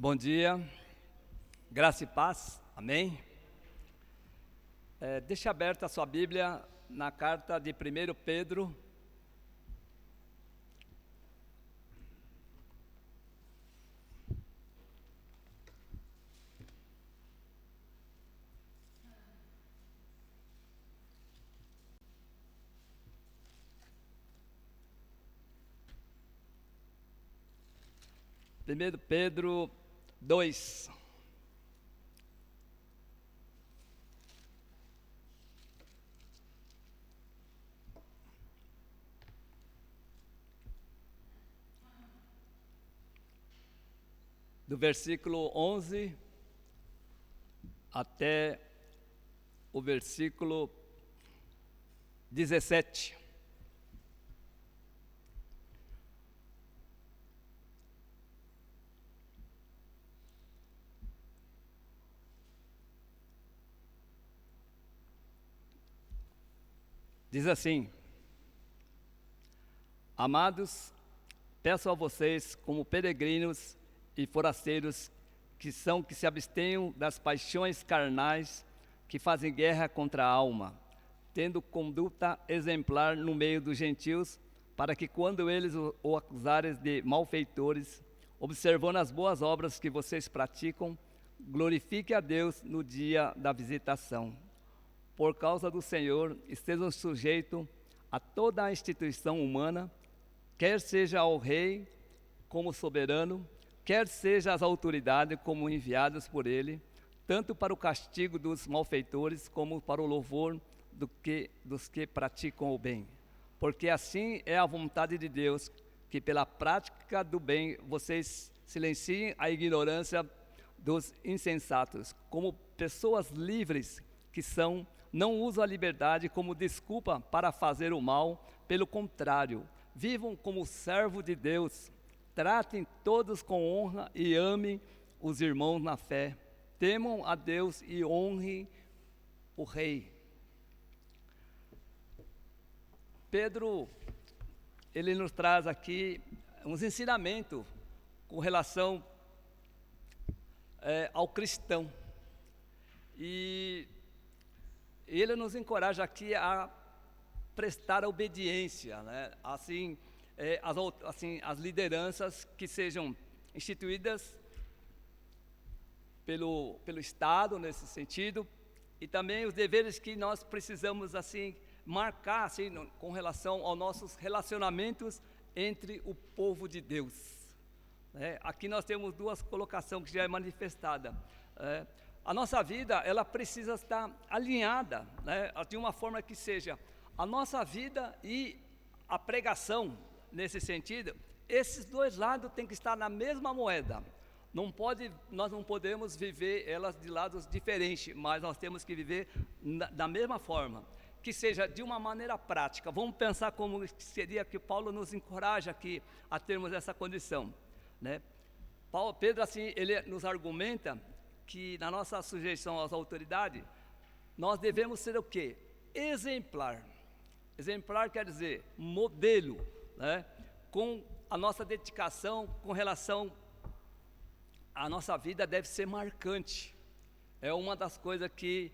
Bom dia, graça e paz, amém? Deixe aberta a sua Bíblia na carta de 1 Pedro. Primeiro Pedro 2. Do versículo 11 até o versículo 17. Diz assim: Amados, peço a vocês, como peregrinos e forasteiros, que se abstenham das paixões carnais que fazem guerra contra a alma, tendo conduta exemplar no meio dos gentios, para que quando eles o acusarem de malfeitores, observando as boas obras que vocês praticam, glorifique a Deus no dia da visitação. Por causa do Senhor, estejam sujeitos a toda a instituição humana, quer seja ao rei como soberano, quer seja as autoridades como enviadas por ele, tanto para o castigo dos malfeitores como para o louvor dos que praticam o bem. Porque assim é a vontade de Deus, que pela prática do bem vocês silenciem a ignorância dos insensatos, como pessoas livres que são. Não usam a liberdade como desculpa para fazer o mal, pelo contrário, vivam como servo de Deus, tratem todos com honra e amem os irmãos na fé, temam a Deus e honrem o Rei. Pedro, ele nos traz aqui uns ensinamentos com relação ao cristão, e ele nos encoraja aqui a prestar obediência, né? As lideranças que sejam instituídas pelo Estado nesse sentido, e também os deveres que nós precisamos marcar com relação aos nossos relacionamentos entre o povo de Deus. Aqui nós temos duas colocações que já é manifestada. A nossa vida, ela precisa estar alinhada, de uma forma que seja a nossa vida e a pregação, nesse sentido, esses dois lados têm que estar na mesma moeda. Nós não podemos viver elas de lados diferentes, mas nós temos que viver da mesma forma, que seja de uma maneira prática. Vamos pensar como seria que Paulo nos encoraja aqui a termos essa condição, né? Pedro, ele nos argumenta que na nossa sujeição às autoridades, nós devemos ser o quê? Exemplar. Exemplar quer dizer modelo, né? Com a nossa dedicação, com relação à nossa vida, deve ser marcante. É uma das coisas que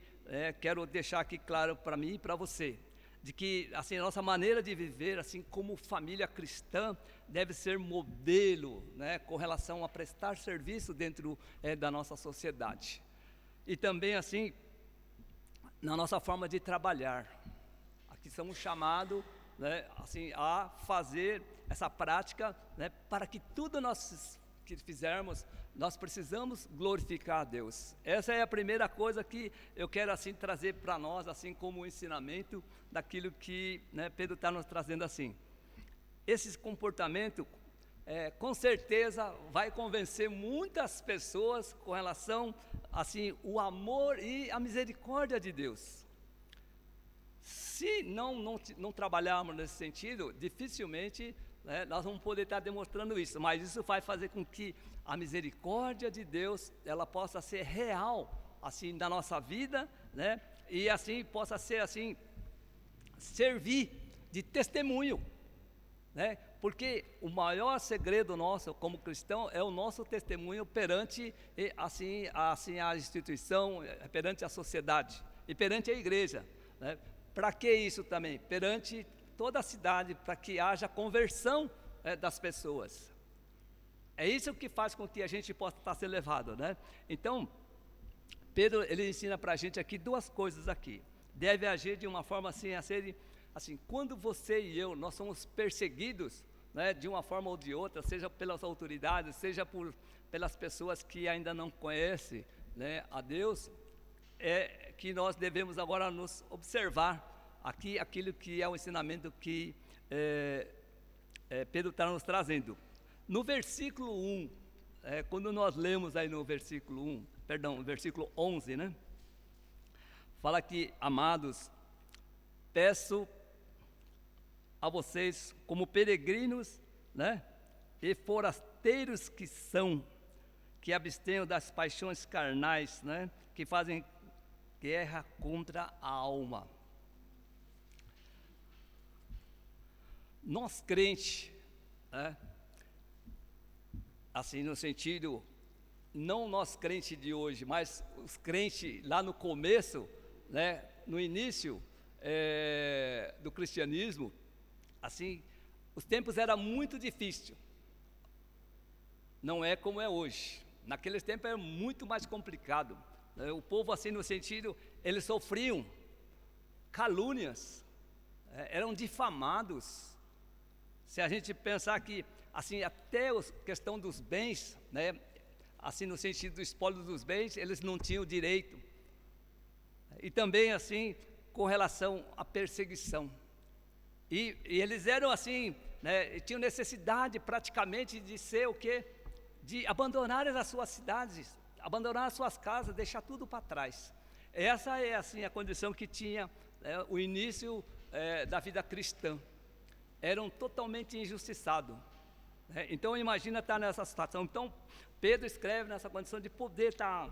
quero deixar aqui claro para mim e para você, de que a nossa maneira de viver, como família cristã, deve ser modelo, né, com relação a prestar serviço dentro da nossa sociedade. E também na nossa forma de trabalhar. Aqui somos chamados, né, a fazer essa prática, né, para que tudo nós que fizermos, nós precisamos glorificar a Deus. Essa é a primeira coisa que eu quero trazer para nós, como um ensinamento daquilo que, né, Pedro está nos trazendo Esse comportamento, com certeza, vai convencer muitas pessoas com relação, o amor e a misericórdia de Deus. Se não trabalharmos nesse sentido, dificilmente, né, nós vamos poder estar demonstrando isso, mas isso vai fazer com que a misericórdia de Deus, ela possa ser real, na nossa vida, né, e possa ser, servir de testemunho, né, Porque o maior segredo nosso como cristão é o nosso testemunho perante assim a instituição, perante a sociedade e perante a igreja, né? Para que isso também? Perante toda a cidade, para que haja conversão das pessoas. É isso que faz com que a gente possa estar sendo levado, né? Então, Pedro, ele ensina para a gente aqui duas coisas aqui. Deve agir de uma forma assim, assim, quando você e eu, nós somos perseguidos, né, de uma forma ou de outra, seja pelas autoridades, seja pelas pessoas que ainda não conhecem, né, a Deus, é que nós devemos agora nos observar aqui aquilo que é o ensinamento que Pedro está nos trazendo. No versículo 1, quando nós lemos aí no versículo 11, né? Fala que, amados, peço a vocês, como peregrinos, né? E forasteiros que são, que abstenham das paixões carnais, né? Que fazem guerra contra a alma. Nós crentes, né? Assim, no sentido, não nós crentes de hoje, mas os crentes lá no começo, né, no início do cristianismo, assim, os tempos eram muito difíceis, não é como é hoje. Naqueles tempos era muito mais complicado, né? O povo, assim, no sentido, eles sofriam calúnias, eram difamados. Se a gente pensar que, assim, até a questão dos bens, né, assim, no sentido do espólio dos bens, eles não tinham direito. E também, assim, com relação à perseguição. E eles eram assim, né, tinham necessidade praticamente de ser o quê? De abandonar as suas cidades, abandonar as suas casas, deixar tudo para trás. Essa é, assim, a condição que tinha o início da vida cristã. Eram totalmente injustiçados. Então, imagina estar nessa situação. Então, Pedro escreve nessa condição de poder estar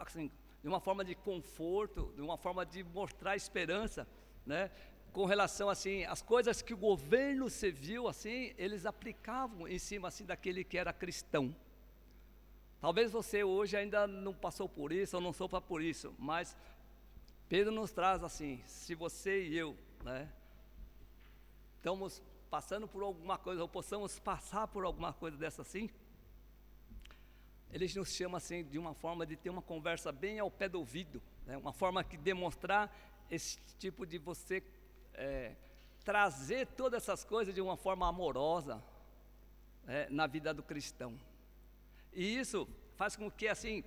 assim, de uma forma de conforto, de uma forma de mostrar esperança, né? Com relação, assim, às coisas que o governo civil, assim, eles aplicavam em cima, assim, daquele que era cristão. Talvez você hoje ainda não passou por isso, ou não sofra por isso, mas Pedro nos traz assim, se você e eu, né, estamos passando por alguma coisa, ou possamos passar por alguma coisa dessa assim, eles nos chamam assim de uma forma de ter uma conversa bem ao pé do ouvido, né? Uma forma que demonstrar esse tipo de você trazer todas essas coisas de uma forma amorosa na vida do cristão. E isso faz com que assim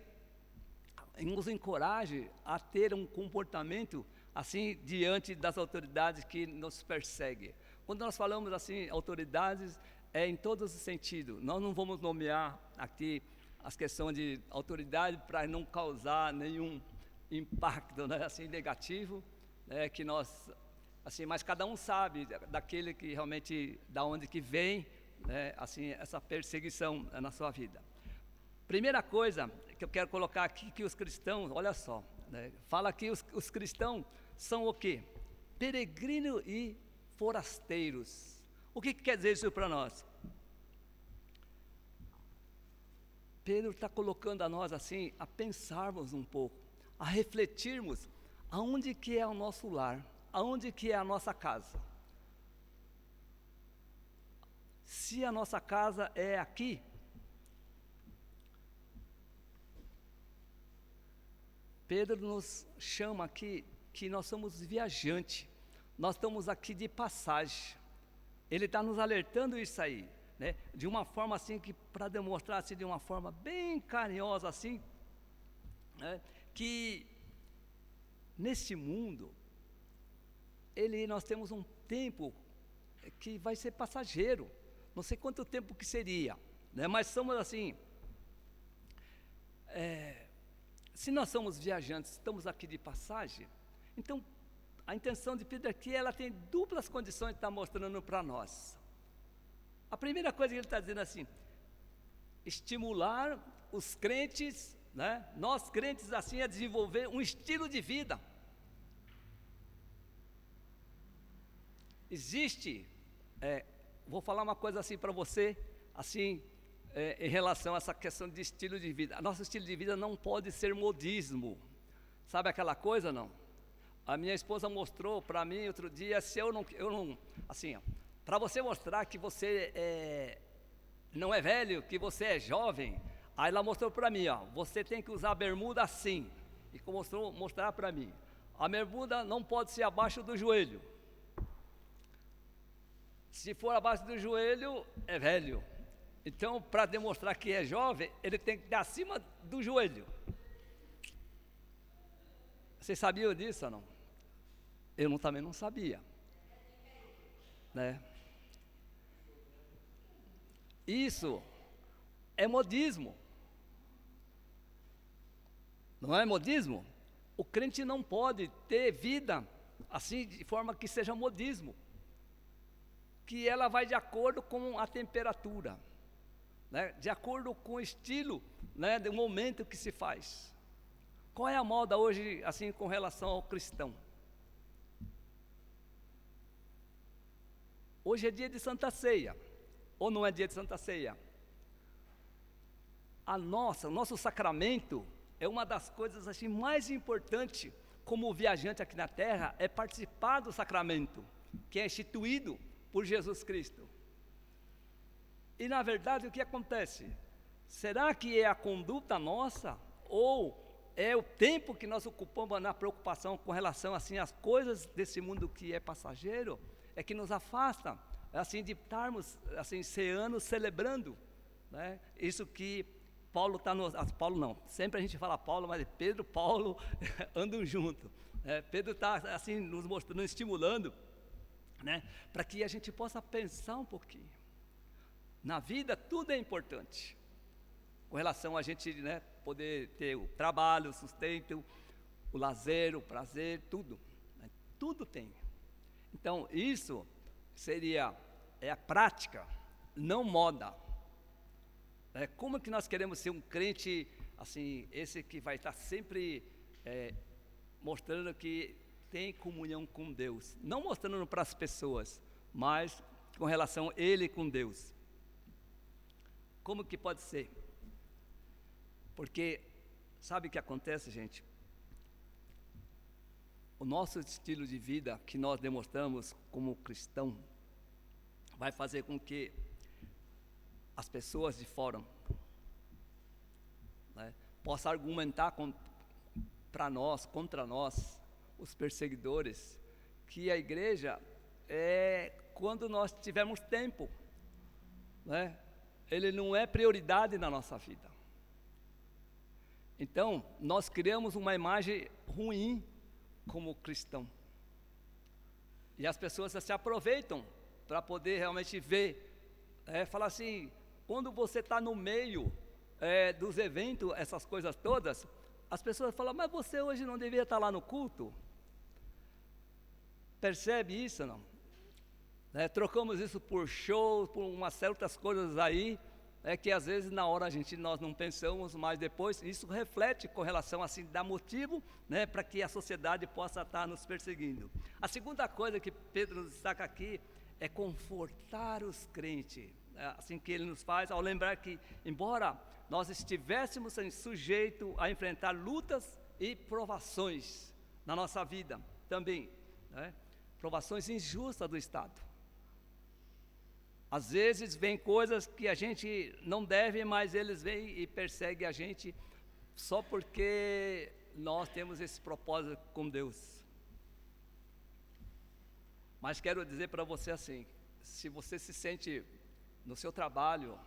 nos encoraje a ter um comportamento assim diante das autoridades que nos perseguem. Quando nós falamos assim, autoridades, é em todos os sentidos. Nós não vamos nomear aqui as questões de autoridade para não causar nenhum impacto, né, assim, negativo, né, que nós, assim, mas cada um sabe daquele que realmente, da onde que vem, né, assim, essa perseguição na sua vida. Primeira coisa que eu quero colocar aqui, que os cristãos, olha só, né, fala que os cristãos são o quê? Peregrinos e forasteiros. O que quer dizer isso para nós? Pedro está colocando a nós assim, a pensarmos um pouco, a refletirmos aonde que é o nosso lar, aonde que é a nossa casa. Se a nossa casa é aqui, Pedro nos chama aqui que nós somos viajantes, nós estamos aqui de passagem. Ele está nos alertando isso aí, né? De uma forma assim que, para demonstrar assim, de uma forma bem carinhosa assim, né? Que neste mundo, nós temos um tempo que vai ser passageiro, não sei quanto tempo que seria, né? Mas somos assim, se nós somos viajantes, estamos aqui de passagem, então a intenção de Pedro aqui, ela tem duplas condições de estar mostrando para nós. A primeira coisa que ele está dizendo assim, estimular os crentes, né, nós crentes assim, a desenvolver um estilo de vida. Existe Vou falar uma coisa assim para você, assim, em relação a essa questão de estilo de vida. Nosso estilo de vida não pode ser modismo. Sabe aquela coisa, não? A minha esposa mostrou para mim outro dia, se eu não assim, para você mostrar que você não é velho, que você é jovem, aí ela mostrou para mim, ó, você tem que usar a bermuda assim, e mostrar para mim, a bermuda não pode ser abaixo do joelho, se for abaixo do joelho, é velho, então para demonstrar que é jovem, ele tem que estar acima do joelho. Vocês sabiam disso ou não? Eu também não sabia, né? Isso é modismo. Não é modismo? O crente não pode ter vida assim de forma que seja modismo, que ela vai de acordo com a temperatura, né? De acordo com o estilo, né, do momento que se faz. Qual é a moda hoje assim com relação ao cristão? Hoje é dia de Santa Ceia, ou não é dia de Santa Ceia? O nosso sacramento é uma das coisas assim mais importantes como viajante aqui na terra, é participar do sacramento, que é instituído por Jesus Cristo. E na verdade o que acontece? Será que é a conduta nossa, ou é o tempo que nós ocupamos na preocupação com relação assim às coisas desse mundo que é passageiro, é que nos afasta assim de estarmos assim ceando, celebrando, né? Isso que Paulo está Paulo não, sempre a gente fala Paulo, mas Pedro, Paulo andam junto, né? Pedro está assim nos mostrando, nos estimulando, né? Para que a gente possa pensar um pouquinho. Na vida tudo é importante, com relação a gente, né, poder ter o trabalho, o sustento, o lazer, o prazer, tudo, né? Tudo tem. Então isso seria a prática, não moda. Como que nós queremos ser um crente assim, esse que vai estar sempre mostrando que tem comunhão com Deus, não mostrando para as pessoas, mas com relação ele com Deus. Como que pode ser? Porque sabe o que acontece, gente? O nosso estilo de vida que nós demonstramos como cristão vai fazer com que as pessoas de fora, né, possam argumentar contra nós, os perseguidores, que a igreja é quando nós tivermos tempo, né? Ele não é prioridade na nossa vida. Então, nós criamos uma imagem ruim como cristão. E as pessoas se aproveitam para poder realmente ver, falar assim, quando você está no meio dos eventos, essas coisas todas, as pessoas falam, mas você hoje não deveria estar lá no culto? Percebe isso, não? Trocamos isso por shows, por umas certas coisas aí, que às vezes na hora nós não pensamos, mas depois isso reflete com relação assim, dá motivo, né, para que a sociedade possa estar nos perseguindo. A segunda coisa que Pedro nos destaca aqui é confortar os crentes, assim que ele nos faz, ao lembrar que, embora nós estivéssemos sujeitos a enfrentar lutas e provações na nossa vida também, né, provações injustas do Estado. Às vezes vem coisas que a gente não deve, mas eles vêm e perseguem a gente só porque nós temos esse propósito com Deus. Mas quero dizer para você assim, se você se sente no seu trabalho,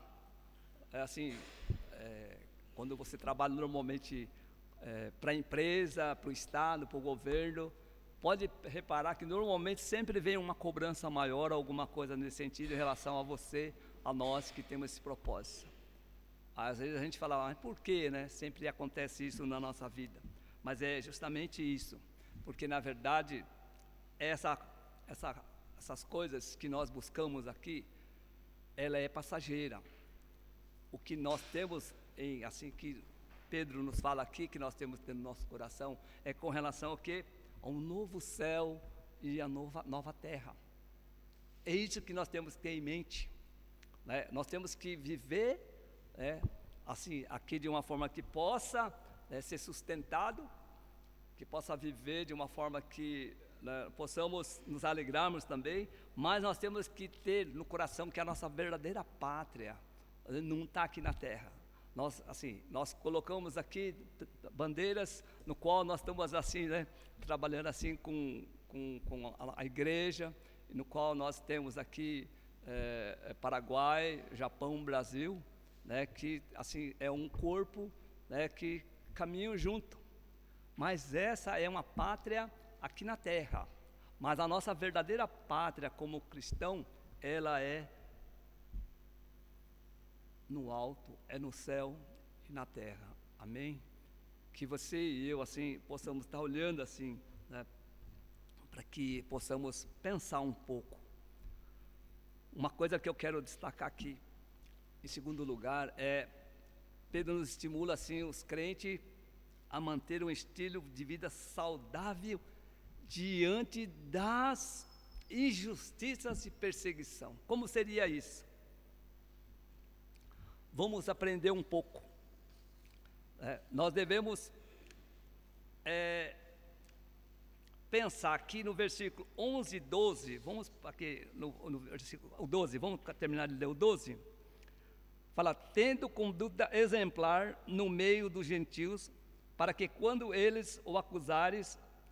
quando você trabalha normalmente para a empresa, para o Estado, para o governo, pode reparar que normalmente sempre vem uma cobrança maior, alguma coisa nesse sentido em relação a você, a nós que temos esse propósito. Às vezes a gente fala, mas por que, né? Sempre acontece isso na nossa vida. Mas é justamente isso, porque na verdade essas coisas que nós buscamos aqui, ela é passageira. O que nós temos, assim que Pedro nos fala aqui, que nós temos no nosso coração, é com relação ao quê? A um novo céu e a nova terra. É isso que nós temos que ter em mente, né? Nós temos que viver, né, assim, aqui de uma forma que possa, né, ser sustentado, que possa viver de uma forma que, né, possamos nos alegrarmos também, mas nós temos que ter no coração que a nossa verdadeira pátria não está aqui na terra. Nós, assim, nós colocamos aqui bandeiras no qual nós estamos assim, né, trabalhando assim com a igreja, no qual nós temos aqui Paraguai, Japão, Brasil, né, que assim é um corpo, né, que caminham junto. Mas essa é uma pátria aqui na terra. Mas a nossa verdadeira pátria como cristão, ela é no alto, é no céu e na terra. Amém? Que você e eu assim possamos estar olhando assim, né, para que possamos pensar um pouco. Uma coisa que eu quero destacar aqui, em segundo lugar, Pedro nos estimula assim os crentes a manter um estilo de vida saudável diante das injustiças e perseguição. Como seria isso? Vamos aprender um pouco. Nós devemos pensar aqui no versículo 11 e 12, vamos aqui no versículo 12, vamos terminar de ler o 12, fala, tendo conduta exemplar no meio dos gentios, para que quando eles o acusarem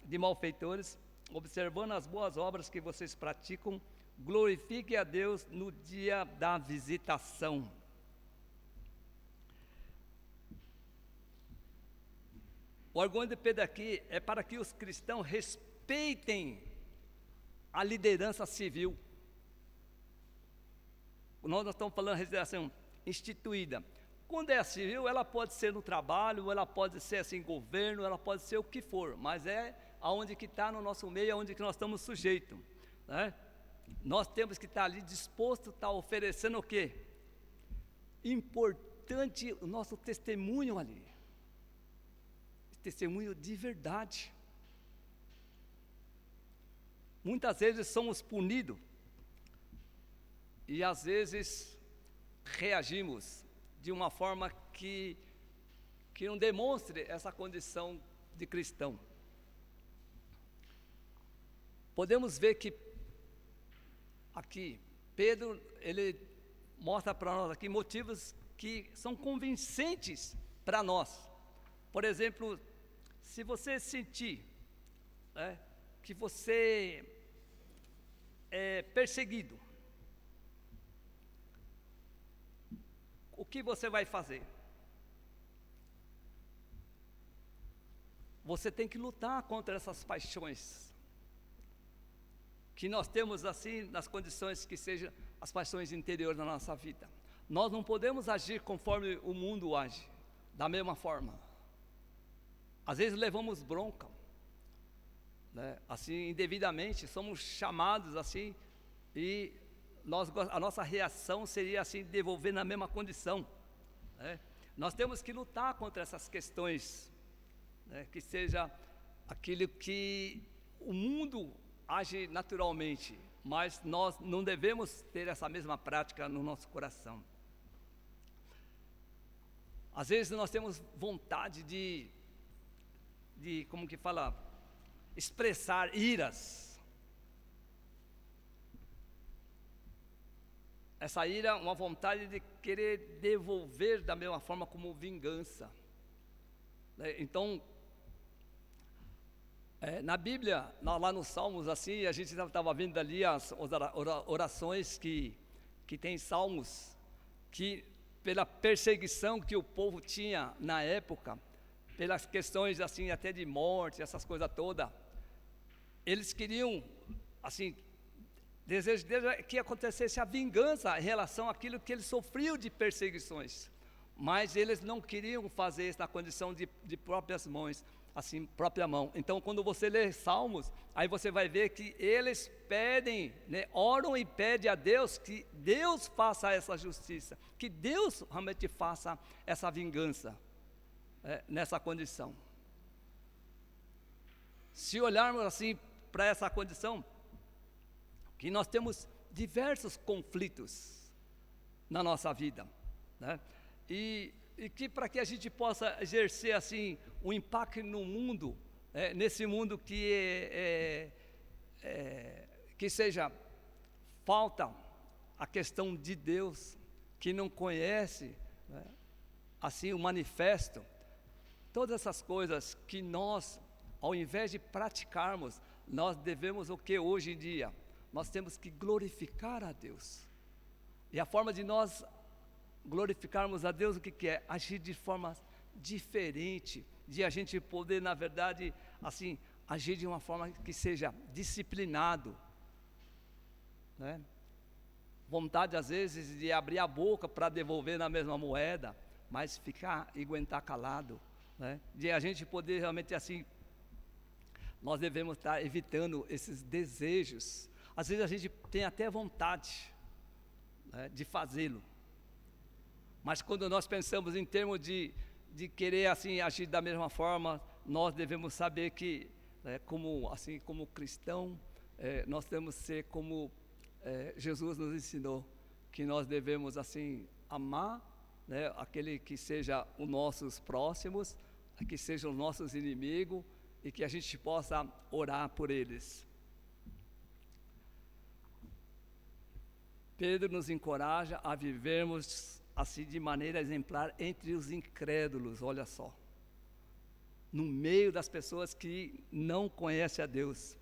de malfeitores, observando as boas obras que vocês praticam, glorifique a Deus no dia da visitação. O argumento de Pedro aqui é para que os cristãos respeitem a liderança civil. Nós estamos falando de liderança instituída. Quando é civil, ela pode ser no trabalho, ela pode ser assim, governo, ela pode ser o que for, mas é aonde que está no nosso meio, aonde que nós estamos sujeitos, né? Nós temos que estar ali disposto a estar oferecendo o quê? Importante o nosso testemunho ali. Testemunho de verdade. Muitas vezes somos punidos e às vezes reagimos de uma forma que não demonstre essa condição de cristão. Podemos ver que aqui Pedro ele mostra para nós aqui motivos que são convincentes para nós. Por exemplo, se você sentir, né, que você é perseguido, o que você vai fazer? Você tem que lutar contra essas paixões que nós temos assim nas condições que sejam as paixões interiores da nossa vida. Nós não podemos agir conforme o mundo age, da mesma forma. Às vezes levamos bronca, né, assim, indevidamente, somos chamados assim, e a nossa reação seria assim, devolver na mesma condição, né? Nós temos que lutar contra essas questões, né, que seja aquilo que o mundo age naturalmente, mas nós não devemos ter essa mesma prática no nosso coração. Às vezes nós temos vontade de como que fala, expressar iras. Essa ira, uma vontade de querer devolver da mesma forma como vingança, né? Então, na Bíblia, lá nos Salmos, assim, a gente estava vendo ali as orações que tem Salmos, que pela perseguição que o povo tinha na época, pelas questões assim até de morte, essas coisas todas, eles queriam, assim, desejo deles que acontecesse a vingança em relação àquilo que eles sofriam de perseguições, mas eles não queriam fazer isso na condição de próprias mãos, assim, própria mão. Então, quando você lê Salmos, aí você vai ver que eles pedem, né, oram e pedem a Deus que Deus faça essa justiça, que Deus realmente faça essa vingança. Nessa condição. Se olharmos assim para essa condição, que nós temos diversos conflitos na nossa vida, né? E que para que a gente possa exercer assim um impacto no mundo, nesse mundo que seja falta a questão de Deus, que não conhece, né, assim o manifesto, todas essas coisas que nós, ao invés de praticarmos, nós devemos o que hoje em dia? Nós temos que glorificar a Deus. E a forma de nós glorificarmos a Deus, o que é? Agir de forma diferente, de a gente poder, na verdade, assim, agir de uma forma que seja disciplinado, né? Vontade, às vezes, de abrir a boca para devolver na mesma moeda, mas ficar e aguentar calado, né? De a gente poder realmente, assim, nós devemos estar evitando esses desejos. Às vezes a gente tem até vontade, né, de fazê-lo, mas quando nós pensamos em termos de querer assim agir da mesma forma, nós devemos saber que, como cristão, nós temos que ser como Jesus nos ensinou, que nós devemos assim amar, né, aquele que seja os nossos próximos, que sejam os nossos inimigos, e que a gente possa orar por eles. Pedro nos encoraja a vivermos assim de maneira exemplar entre os incrédulos, olha só, no meio das pessoas que não conhecem a Deus.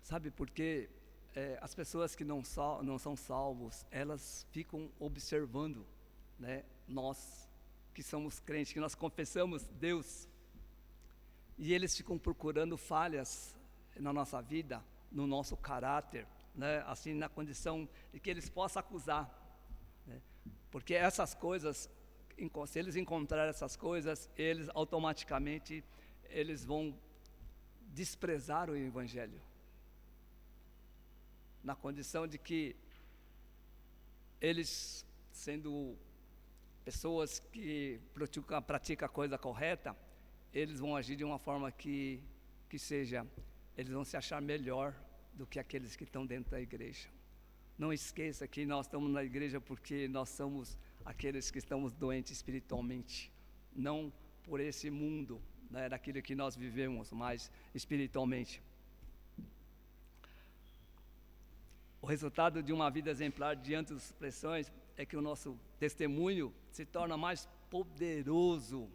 Sabe por quê? As pessoas que não são salvos, elas ficam observando, né, nós que somos crentes, que nós confessamos Deus, e eles ficam procurando falhas na nossa vida, no nosso caráter, né, assim, na condição de que eles possam acusar, né, porque essas coisas, se eles encontrarem essas coisas, eles automaticamente vão desprezar o Evangelho, na condição de que eles, sendo pessoas que praticam a coisa correta, eles vão agir de uma forma que seja, eles vão se achar melhor do que aqueles que estão dentro da igreja. Não esqueça que nós estamos na igreja porque nós somos aqueles que estamos doentes espiritualmente, não por esse mundo, né, daquilo que nós vivemos, mas espiritualmente. O resultado de uma vida exemplar diante das pressões é que o nosso testemunho se torna mais poderoso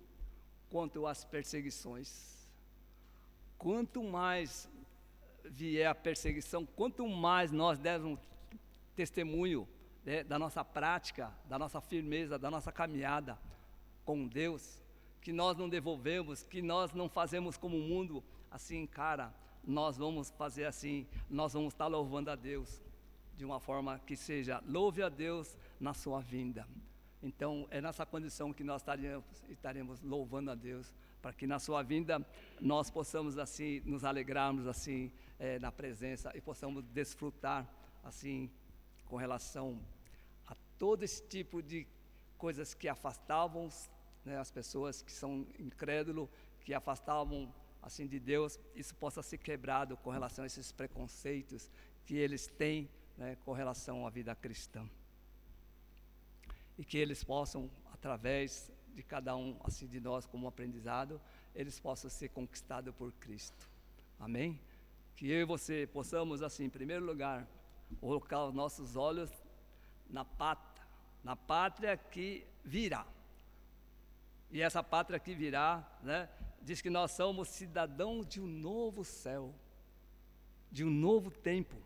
quanto às perseguições. Quanto mais vier a perseguição, quanto mais nós dermos testemunho, né, da nossa prática, da nossa firmeza, da nossa caminhada com Deus, que nós não devolvemos, que nós não fazemos como o mundo assim, cara, nós vamos fazer assim, nós vamos estar louvando a Deus de uma forma que seja, louve a Deus na sua vinda. Então, é nessa condição que nós estaremos louvando a Deus, para que na sua vinda nós possamos assim, nos alegrarmos assim, na presença, e possamos desfrutar assim, com relação a todo esse tipo de coisas que afastavam, né, as pessoas que são incrédulos, que afastavam assim de Deus, isso possa ser quebrado com relação a esses preconceitos que eles têm, né, com relação à vida cristã, e que eles possam, através de cada um assim de nós como aprendizado, eles possam ser conquistados por Cristo. Amém? Que eu e você possamos assim, em primeiro lugar, colocar os nossos olhos na pátria que virá. E essa pátria que virá, né, diz que nós somos cidadãos de um novo céu, de um novo tempo,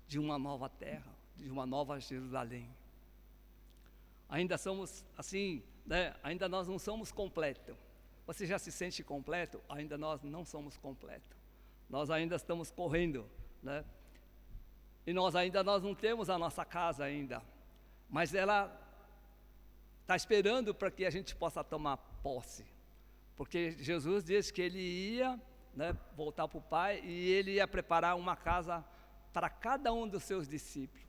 de uma nova terra, de uma nova Jerusalém. Ainda somos assim, né, ainda nós não somos completos. Você já se sente completo? Ainda nós não somos completos. Nós ainda estamos correndo, né? E nós não temos a nossa casa ainda, mas ela está esperando para que a gente possa tomar posse, porque Jesus disse que Ele ia, né, voltar para o Pai, e Ele ia preparar uma casa para cada um dos seus discípulos.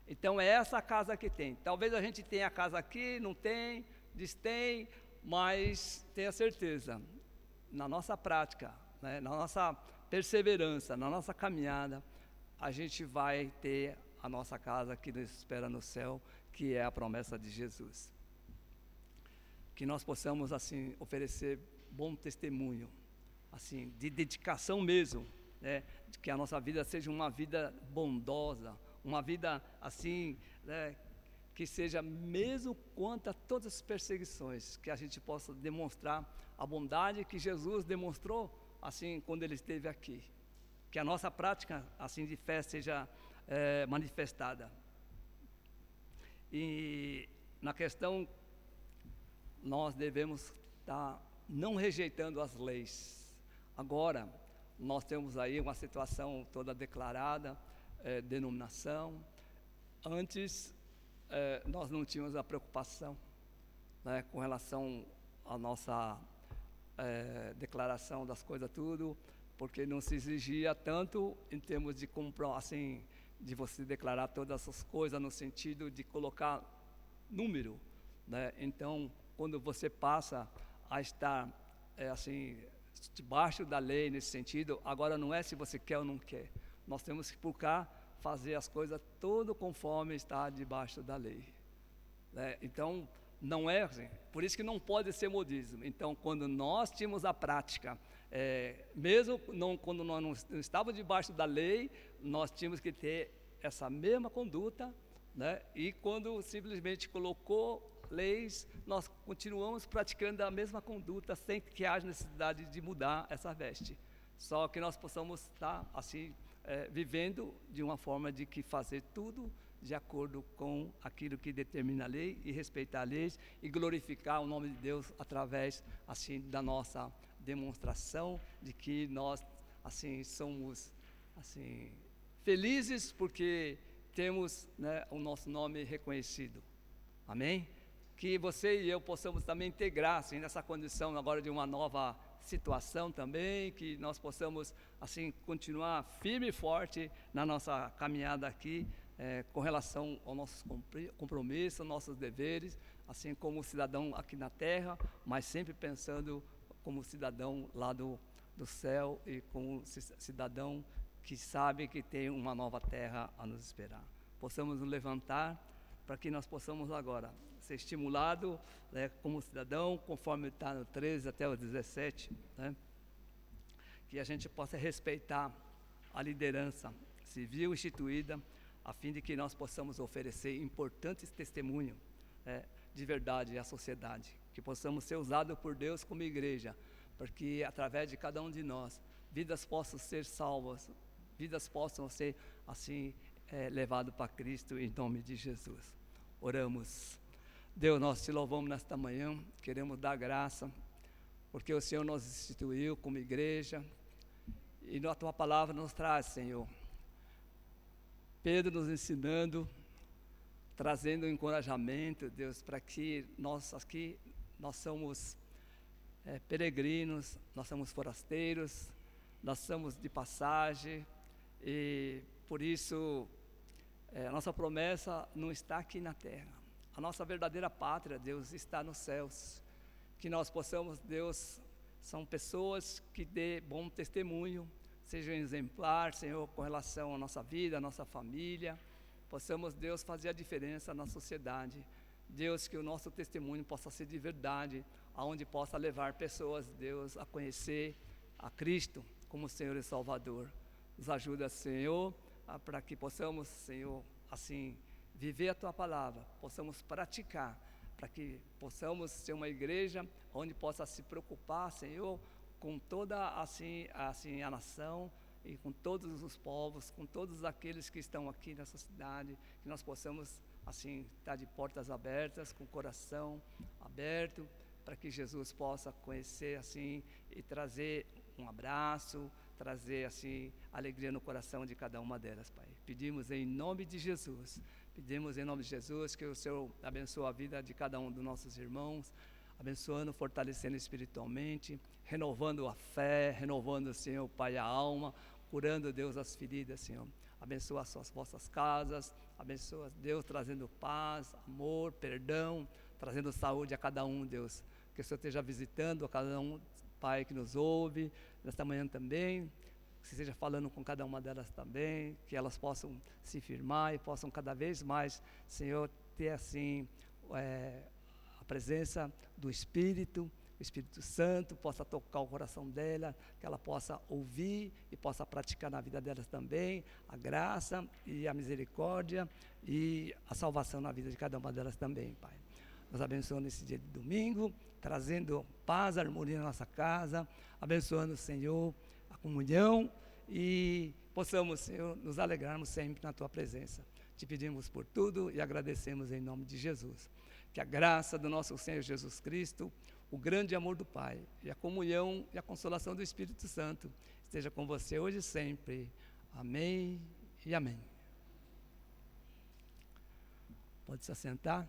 Então é essa casa que tem. Talvez a gente tenha a casa aqui, não tem, diz tem, mas tenha certeza, na nossa prática, né, na nossa perseverança, na nossa caminhada, a gente vai ter a nossa casa que nos espera no céu, que é a promessa de Jesus. Que nós possamos, assim, oferecer bom testemunho, assim, de dedicação mesmo, né? De que a nossa vida seja uma vida bondosa, uma vida, assim, né? Que seja mesmo quanto a todas as perseguições, que a gente possa demonstrar a bondade que Jesus demonstrou, assim, quando Ele esteve aqui. Que a nossa prática, assim, de fé seja manifestada. E na questão, nós devemos estar não rejeitando as leis. Agora, nós temos aí uma situação toda declarada, denominação. Antes, nós não tínhamos a preocupação, né, com relação à nossa declaração das coisas tudo, porque não se exigia tanto em termos de assim, de você declarar todas essas coisas no sentido de colocar número, né? Então, quando você passa a estar assim, debaixo da lei nesse sentido, agora não é se você quer ou não quer. Nós temos que buscar fazer as coisas todo conforme está debaixo da lei, né? Então, não é assim, por isso que não pode ser modismo. Então, quando nós tínhamos a prática, mesmo quando nós não estávamos debaixo da lei, nós tínhamos que ter essa mesma conduta, né? E quando simplesmente colocou leis, nós continuamos praticando a mesma conduta sem que haja necessidade de mudar essa veste. Só que nós possamos estar assim, vivendo de uma forma de que fazer tudo de acordo com aquilo que determina a lei e respeitar a lei e glorificar o nome de Deus através assim da nossa demonstração de que nós assim somos assim felizes porque temos, né, o nosso nome reconhecido. Amém? Que você e eu possamos também integrar assim, nessa condição agora de uma nova situação também, que nós possamos assim continuar firme e forte na nossa caminhada aqui, com relação aos nossos compromissos, nossos deveres, assim como cidadão aqui na terra, mas sempre pensando como cidadão lá do céu e como cidadão que sabe que tem uma nova terra a nos esperar. Possamos nos levantar para que nós possamos agora ser estimulado, né, como cidadão, conforme está no 13 até o 17, né, que a gente possa respeitar a liderança civil instituída, a fim de que nós possamos oferecer importantes testemunhos, de verdade à sociedade, que possamos ser usados por Deus como igreja, porque através de cada um de nós, vidas possam ser salvas, vidas possam ser assim levadas para Cristo em nome de Jesus. Oramos. Deus, nós te louvamos nesta manhã, queremos dar graça, porque o Senhor nos instituiu como igreja, e a tua palavra nos traz, Senhor, Pedro nos ensinando, trazendo encorajamento, Deus, para que nós aqui, nós somos peregrinos, nós somos forasteiros, nós somos de passagem, e por isso a nossa promessa não está aqui na terra. A nossa verdadeira pátria, Deus, está nos céus. Que nós possamos, Deus, são pessoas que dê bom testemunho, sejam exemplar, Senhor, com relação à nossa vida, à nossa família. Possamos, Deus, fazer a diferença na sociedade. Deus, que o nosso testemunho possa ser de verdade, aonde possa levar pessoas, Deus, a conhecer a Cristo como Senhor e Salvador. Nos ajuda, Senhor, para que possamos, Senhor, assim, viver a Tua Palavra, possamos praticar, para que possamos ser uma igreja onde possa se preocupar, Senhor, com toda assim a nação e com todos os povos, com todos aqueles que estão aqui nessa cidade, que nós possamos assim estar de portas abertas, com o coração aberto, para que Jesus possa conhecer assim e trazer um abraço, trazer assim alegria no coração de cada uma delas, Pai. Pedimos em nome de Jesus, que o Senhor abençoe a vida de cada um dos nossos irmãos, abençoando, fortalecendo espiritualmente, renovando a fé, renovando, Senhor, Pai, a alma, curando, Deus, as feridas, Senhor. Abençoa as vossas casas, abençoa, Deus, trazendo paz, amor, perdão, trazendo saúde a cada um, Deus. Que o Senhor esteja visitando a cada um, Pai, que nos ouve, nesta manhã também. que você esteja falando com cada uma delas também, que elas possam se firmar e possam cada vez mais, Senhor, ter assim a presença do Espírito, o Espírito Santo possa tocar o coração dela, que ela possa ouvir e possa praticar na vida delas também, a graça e a misericórdia e a salvação na vida de cada uma delas também, Pai. Nós abençoamos nesse dia de domingo, trazendo paz, harmonia na nossa casa, abençoando, Senhor, a comunhão e possamos, Senhor, nos alegrarmos sempre na Tua presença. Te pedimos por tudo e agradecemos em nome de Jesus. Que a graça do nosso Senhor Jesus Cristo, o grande amor do Pai e a comunhão e a consolação do Espírito Santo esteja com você hoje e sempre. Amém e amém. Pode se assentar.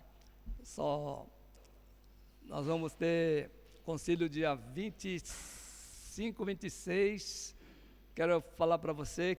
Nós vamos ter concílio dia 25, 26. Quero falar para você